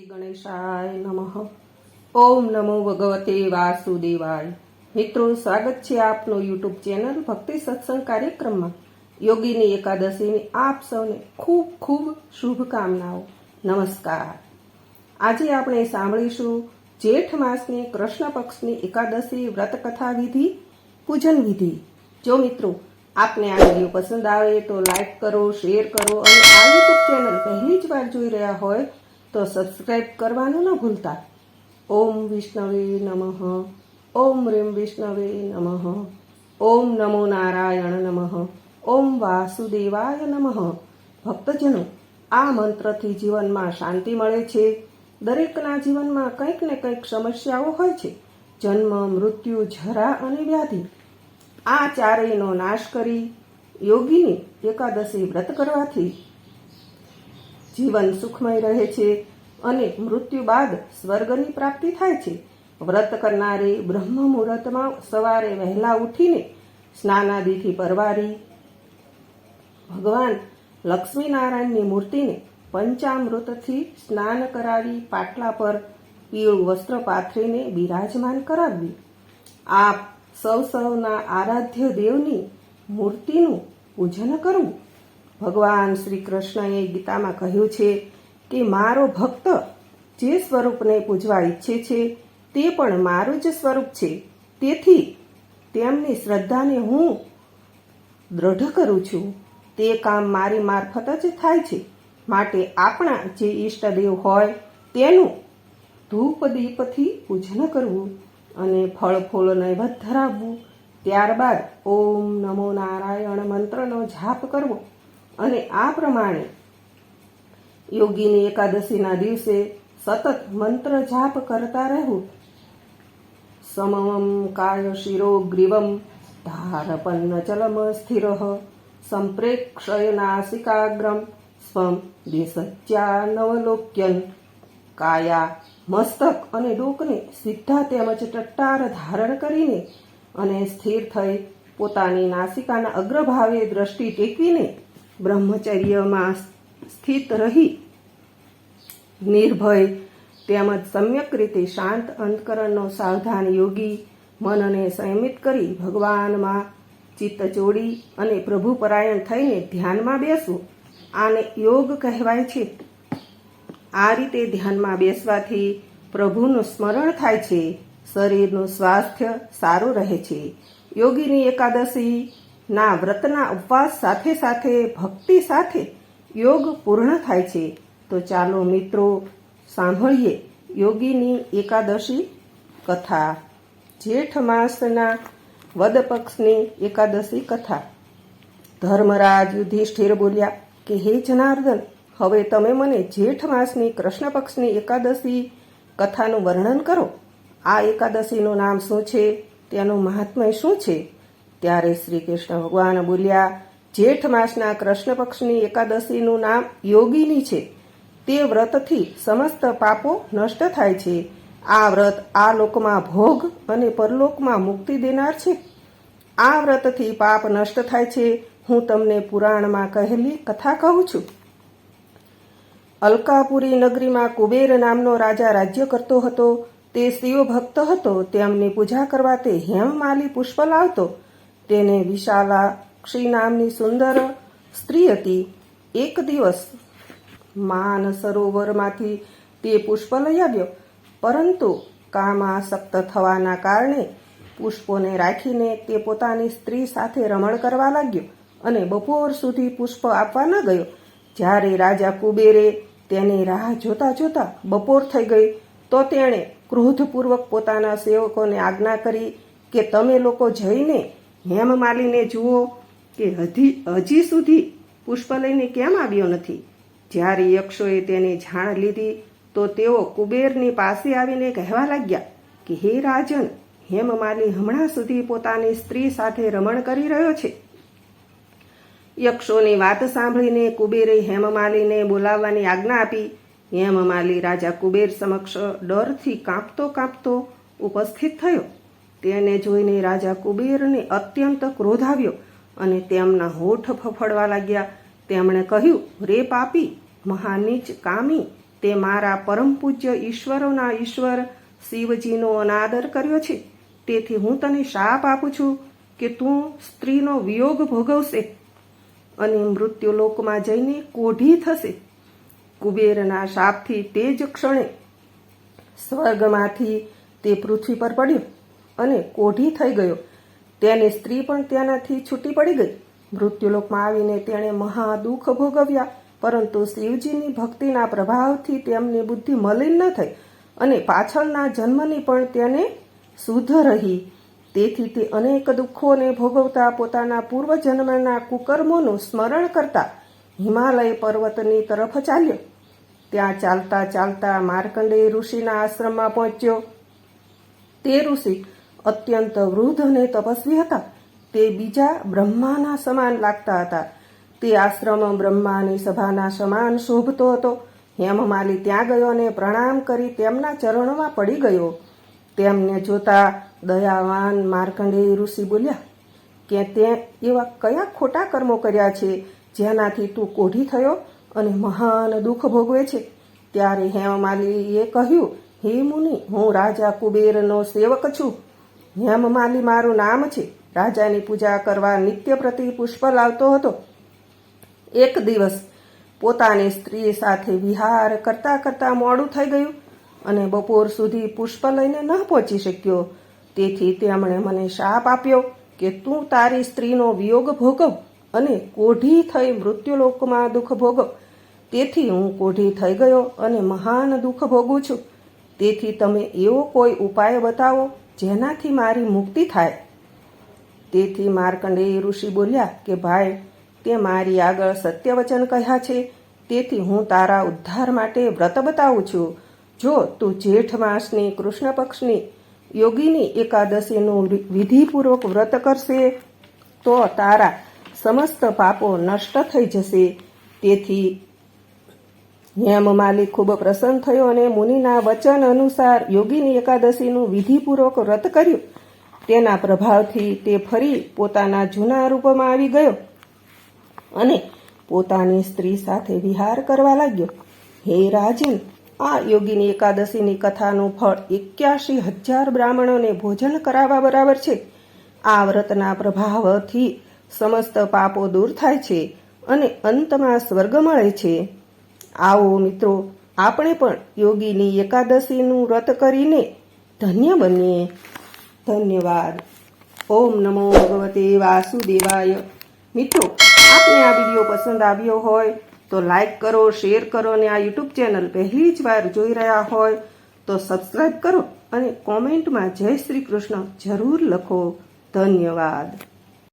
ગણેશાય નમઃ. ઓમ નમો ભગવતે વાસુદેવાય. મિત્રો, સ્વાગત છે આપનું યુટ્યુબ ચેનલ ભક્તિ સત્સંગ કાર્યક્રમમાં. યોગીની એકાદશીની આપ સૌને ખૂબ ખૂબ શુભકામનાઓ. નમસ્કાર. આજે આપણે સાંભળીશું જેઠ માસની કૃષ્ણ પક્ષની એકાદશી વ્રત કથા વિધિ, પૂજન વિધિ. જો મિત્રો આપને આ વિડીયો પસંદ આવે તો લાઈક કરો, શેર કરો અને આ યુટ્યુબ ચેનલ પહેલી જ વાર જોઈ રહ્યા હોય તો સબસ્ક્રાઇબ કરવાનું ન ભૂલતા. ઓમ વિષ્ણવે નમઃ. ઓમ રીમ વિષ્ણવે નમઃ. ઓમ નમો નારાયણ નમઃ. ઓમ વાસુદેવાય નમઃ. ભક્તજનો, આ મંત્રથી જીવનમાં શાંતિ મળે છે. દરેકના જીવનમાં કંઈક ને કંઈક સમસ્યાઓ હોય છે. જન્મ, મૃત્યુ, જરા અને વ્યાધિ, આ ચારેયનો નાશ કરી યોગીની એકાદશી વ્રત કરવાથી જીવન સુખમય રહે છે અને મૃત્યુ બાદ સ્વર્ગની પ્રાપ્તિ થાય છે. વ્રત કરનારે બ્રહ્મ મુહૂર્તમાં સવારે વહેલા ઉઠીને સ્નાનાદિથી પરવારી ભગવાન લક્ષ્મીનારાયણની મૂર્તિને પંચામૃતથી સ્નાન કરાવી પાટલા પર પીળું વસ્ત્ર પાથરીને બિરાજમાન કરાવવી. આ સૌના આરાધ્ય દેવની મૂર્તિનું પૂજન કરવું. ભગવાન શ્રી કૃષ્ણએ ગીતામાં કહ્યું છે કે મારો ભક્ત જે સ્વરૂપને પૂજવા ઈચ્છે છે તે પણ મારું જ સ્વરૂપ છે. તેથી તેમની શ્રદ્ધાને હું દ્રઢ કરું છું. તે કામ મારી મારફત જ થાય છે. માટે આપણા જે ઈષ્ટદેવ હોય તેનું ધૂપ દીપથી પૂજન કરવું અને ફળ ફૂલ નૈવેદ્ય ધરાવવું. ત્યારબાદ ઓમ નમો નારાયણ મંત્રનો જાપ કરવો અને આ પ્રમાણે યોગીની એકાદશીના દિવસે સતત મંત્ર જાપ કરતા રહેવું. સમમ કાય શિરો ગ્રીવમ ધારપન્ન ચલમ સ્થિર સંપ્રેક્ષય નાસિકાગ્રમ સ્વમ દેશચ્યા નવલોક્યન. કાયા, મસ્તક અને ડોકને સીધા તેમજ ટટ્ટાર ધારણ કરીને અને સ્થિર થઈ પોતાની નાસિકાના અગ્રભાવે દ્રષ્ટિ ટેકવીને બ્રહ્મચર્યમાં સ્થિત રહી નિર્ભય તેમજ સમ્યક રીતે શાંત અંતકરણનો સાવધાન યોગી મનને સંયમિત કરી ભગવાનમાં ચિત્ત જોડી અને પ્રભુ પરાયણ થઈને ધ્યાનમાં બેસવું. આને યોગ કહેવાય છે. આ રીતે ધ્યાનમાં બેસવાથી પ્રભુનું સ્મરણ થાય છે. શરીરનું સ્વાસ્થ્ય સારું રહે છે. યોગીની એકાદશી ના વ્રતના ઉપવાસ સાથે સાથે ભક્તિ સાથે યોગ પૂર્ણ થાય છે. તો ચાલો મિત્રો સાંભળીએ યોગીની એકાદશી કથા. જેઠ માસના વદ પક્ષની એકાદશી કથા. ધર્મરાજ યુધિષ્ઠિર બોલ્યા કે હે જનાર્દન, હવે તમે મને જેઠ માસની કૃષ્ણ પક્ષની એકાદશી કથાનું વર્ણન કરો. આ એકાદશીનું નામ શું છે? તેનું મહાત્મ્ય શું છે? ત્યારે શ્રી કૃષ્ણ ભગવાન બોલ્યા, જેઠ માસના કૃષ્ણ પક્ષની એકાદશીનું નામ યોગીની છે. તે વ્રતથી સમસ્ત પાપો નષ્ટ થાય છે. આ વ્રત આ લોકમાં ભોગ અને પરલોકમાં મુક્તિ દેનાર છે. આ વ્રતથી પાપ નષ્ટ થાય છે. હું તમને પુરાણમાં કહેલી કથા કહું છું. અલકાપુરી નગરીમાં કુબેર નામનો રાજા રાજ્ય કરતો હતો. તે શિવ ભક્ત હતો. તેમની પૂજા કરવા તે હેમમાલી પુષ્પ લાવતો. તેને વિશાલાક્ષી નામની સુંદર સ્ત્રી હતી. એક દિવસ માન સરોવરમાંથી તે પુષ્પ લઈ આવ્યો, પરંતુ કામાસક્ત થવાના કારણે પુષ્પોને રાખીને તે પોતાની સ્ત્રી સાથે રમણ કરવા લાગ્યો અને બપોર સુધી પુષ્પ આપવા ન ગયો. જ્યારે રાજા કુબેરે તેની રાહ જોતા જોતા બપોર થઈ ગઈ તો તેણે ક્રોધપૂર્વક પોતાના સેવકોને આજ્ઞા કરી કે તમે લોકો જઈને હેમમાલીને જુઓ કે હજી સુધી પુષ્પ લઈને કેમ આવ્યો નથી. જ્યારે યક્ષોએ તેની જાણ લીધી તો તેઓ કુબેરની પાસે આવીને કહેવા લાગ્યા કે હે રાજન, હેમમાલી હમણાં સુધી પોતાની સ્ત્રી સાથે રમણ કરી રહ્યો છે. યક્ષોની વાત સાંભળીને કુબેરે હેમમાલીને બોલાવવાની આજ્ઞા આપી. હેમમાલી રાજા કુબેર સમક્ષ ડરથી કાંપતો કાંપતો ઉપસ્થિત થયો. તેને જોઈને રાજા કુબેરને અત્યંત ક્રોધ આવ્યો અને તેમના હોઠ ફફડવા લાગ્યા. તેમણે કહ્યું, રે પાપી, મહાનીચ, કામી, તે મારા પરમ પૂજ્ય ઈશ્વરોના ઈશ્વર શિવજીનો અનાદર કર્યો છે. તેથી હું તને શાપ આપું છું કે તું સ્ત્રીનો વિયોગ ભોગવશે અને મૃત્યુલોકમાં જઈને કોઢી થશે. કુબેરના શાપથી તે જ ક્ષણે સ્વર્ગમાંથી તે પૃથ્વી પર પડ્યો અને કોઢી થઈ ગયો. તેની સ્ત્રી પણ તેનાથી છૂટી પડી ગઈ. મૃત્યુલોકમાં આવીને તેણે મહા દુઃખ ભોગવ્યા, પરંતુ શિવજીની ભક્તિના પ્રભાવથી તેમની બુદ્ધિ મલિન ન થઈ અને પાછળના જન્મની પણ તેને શુદ્ધ રહી. તેથી તે અનેક દુઃખોને ભોગવતા પોતાના પૂર્વજન્મના કુકર્મોનું સ્મરણ કરતા હિમાલય પર્વતની તરફ ચાલ્યો. ત્યાં ચાલતા ચાલતા માર્કંડેય ઋષિના આશ્રમમાં પહોંચ્યો. તે ઋષિ અત્યંત વૃદ્ધ અને તપસ્વી હતા. તે બીજા બ્રહ્માના સમાન લાગતા હતા. તે આશ્રમ બ્રહ્માની સભાના સમાન શોભતો હતો. હેમમાલી ત્યાં ગયો અને પ્રણામ કરી તેમના ચરણોમાં પડી ગયો. તેમને જોતા દયાવાન માર્કંડેય ઋષિ બોલ્યા કે તે એવા કયા ખોટા કર્મો કર્યા છે જેનાથી તું કોઢી થયો અને મહાન દુઃખ ભોગવે છે? ત્યારે હેમમાલીએ કહ્યું, હે મુનિ, હું રાજા કુબેરનો સેવક છું. હેમમાલી મારું નામ છે. રાજાની પૂજા કરવા નિત્ય પ્રતિ પુષ્પ લાવતો હતો. એક દિવસ પોતાની સ્ત્રી સાથે વિહાર કરતા કરતા મોડું થઈ ગયું અને બપોર સુધી પુષ્પ લઈને ન પહોંચી શક્યો. તેથી તેમણે મને શાપ આપ્યો કે તું તારી સ્ત્રીનો વિયોગ ભોગવ અને કોઢી થઈ મૃત્યુલોકમાં દુઃખ ભોગવ. તેથી હું કોઢી થઈ ગયો અને મહાન દુઃખ ભોગું છું. તેથી તમે એવો કોઈ ઉપાય બતાવો જેનાથી મારી મુક્તિ થાય. તેથી માર્કંડેય ઋષિ બોલ્યા કે ભાઈ, તે મારી આગળ સત્ય વચન કહ્યા છે. તેથી હું તારા ઉદ્ધાર માટે વ્રત બતાવું છું. જો તું જેઠ માસની કૃષ્ણ પક્ષની યોગીની એકાદશીનું વિધિપૂર્વક વ્રત કરશે તો તારા સમસ્ત પાપો નષ્ટ થઈ જશે. તેથી હેમમાલી ખૂબ પ્રસન્ન થયો અને મુનિના વચન અનુસાર યોગીની એકાદશીનું વિધિપૂર્વક વ્રત કર્યું. તેના પ્રભાવથી તે ફરી પોતાના જૂના રૂપમાં આવી ગયો અને પોતાની સ્ત્રી સાથે વિહાર કરવા લાગ્યો. હે રાજન, આ યોગીની એકાદશીની કથાનું ફળ 81,000 બ્રાહ્મણોને ભોજન કરાવવા બરાબર છે. આ વ્રતના પ્રભાવથી સમસ્ત પાપો દૂર થાય છે અને અંતમાં સ્વર્ગ મળે છે. આવો મિત્રો, આપણે પણ યોગીની એકાદશીનું વ્રત કરીને ધન્ય બનીએ. ધન્યવાદ. ઓમ નમો ભગવતે વાસુદેવાય. મિત્રો, આપને આ વિડીયો પસંદ આવ્યો હોય તો લાઈક કરો, શેર કરો અને આ યુટ્યુબ ચેનલ પહેલી જ વાર જોઈ રહ્યા હોય તો સબસ્ક્રાઈબ કરો અને કોમેન્ટમાં જય શ્રી કૃષ્ણ જરૂર લખો. ધન્યવાદ.